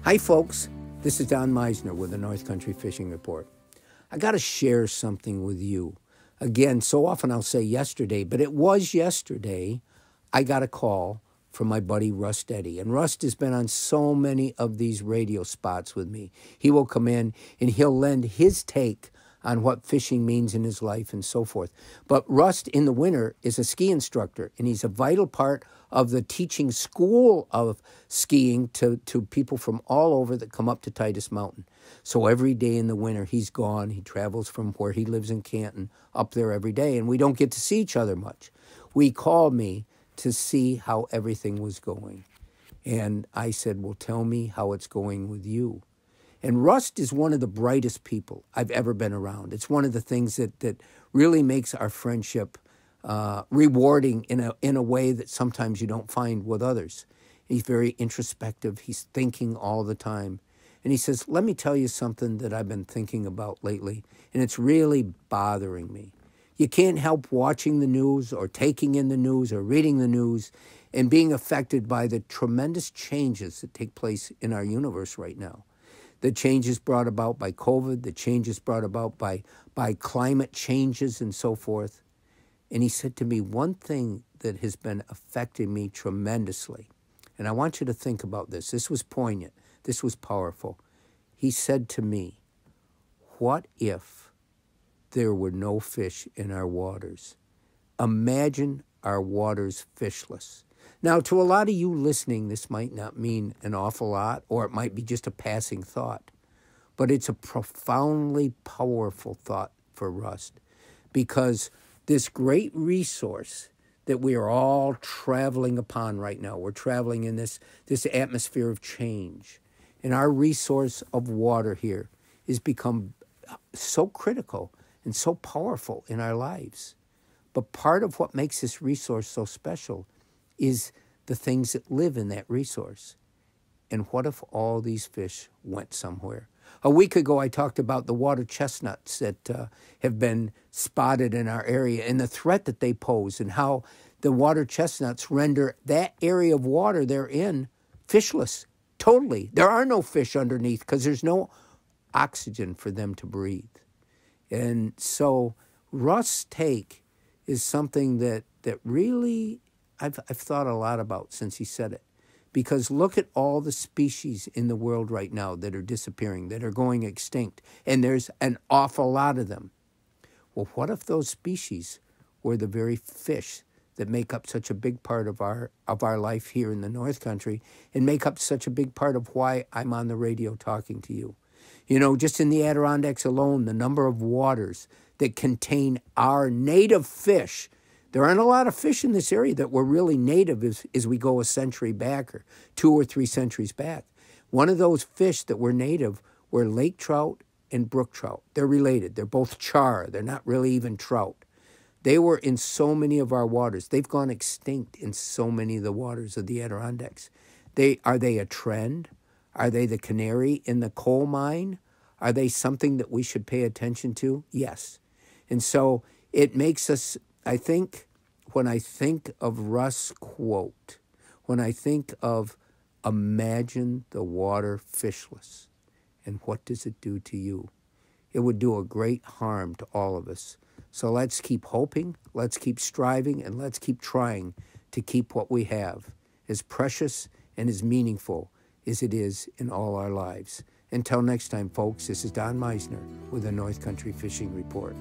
Hi, folks. This is Don Meissner with the North Country Fishing Report. I got to share something with you. Again, so often I'll say yesterday, but it was yesterday I got a call from my buddy Rust Eddy. And Rust has been on so many of these radio spots with me. He will come in and he'll lend his take on what fishing means in his life and so forth. But Rust in the winter is a ski instructor, and he's a vital part of the teaching school of skiing to people from all over that come up to Titus Mountain. So every day in the winter, he's gone. He travels from where he lives in Canton up there every day, and we don't get to see each other much. He called me to see how everything was going. And I said, well, tell me how it's going with you. And Rust is one of the brightest people I've ever been around. It's one of the things that really makes our friendship rewarding in a way that sometimes you don't find with others. He's very introspective. He's thinking all the time. And he says, let me tell you something that I've been thinking about lately, and it's really bothering me. You can't help watching the news or taking in the news or reading the news and being affected by the tremendous changes that take place in our universe right now. The changes brought about by COVID, the changes brought about by climate changes and so forth. And he said to me, one thing that has been affecting me tremendously, and I want you to think about this. This was poignant. This was powerful. He said to me, what if there were no fish in our waters? Imagine our waters fishless. Now, to a lot of you listening, this might not mean an awful lot, or it might be just a passing thought. But it's a profoundly powerful thought for Rust, because this great resource that we are all traveling upon right now, we're traveling in this atmosphere of change, and our resource of water here has become so critical and so powerful in our lives. But part of what makes this resource so special is the things that live in that resource. And what if all these fish went somewhere? A week ago, I talked about the water chestnuts that have been spotted in our area and the threat that they pose, and how the water chestnuts render that area of water they're in fishless, totally. There are no fish underneath because there's no oxygen for them to breathe. And so Rust's take is something that really I've thought a lot about since he said it. Because look at all the species in the world right now that are disappearing, that are going extinct, and there's an awful lot of them. Well, what if those species were the very fish that make up such a big part of our life here in the North Country, and make up such a big part of why I'm on the radio talking to you? You know, just in the Adirondacks alone, the number of waters that contain our native fish. There aren't a lot of fish in this area that were really native as we go a century back or 2 or 3 centuries back. One of those fish that were native were lake trout and brook trout. They're related. They're both char. They're not really even trout. They were in so many of our waters. They've gone extinct in so many of the waters of the Adirondacks. Are they a trend? Are they the canary in the coal mine? Are they something that we should pay attention to? Yes. And so it makes us, I think, when I think of Russ' quote, when I think of imagine the water fishless, and what does it do to you? It would do a great harm to all of us. So let's keep hoping, let's keep striving, and let's keep trying to keep what we have as precious and as meaningful as it is in all our lives. Until next time, folks, this is Don Meissner with the North Country Fishing Report.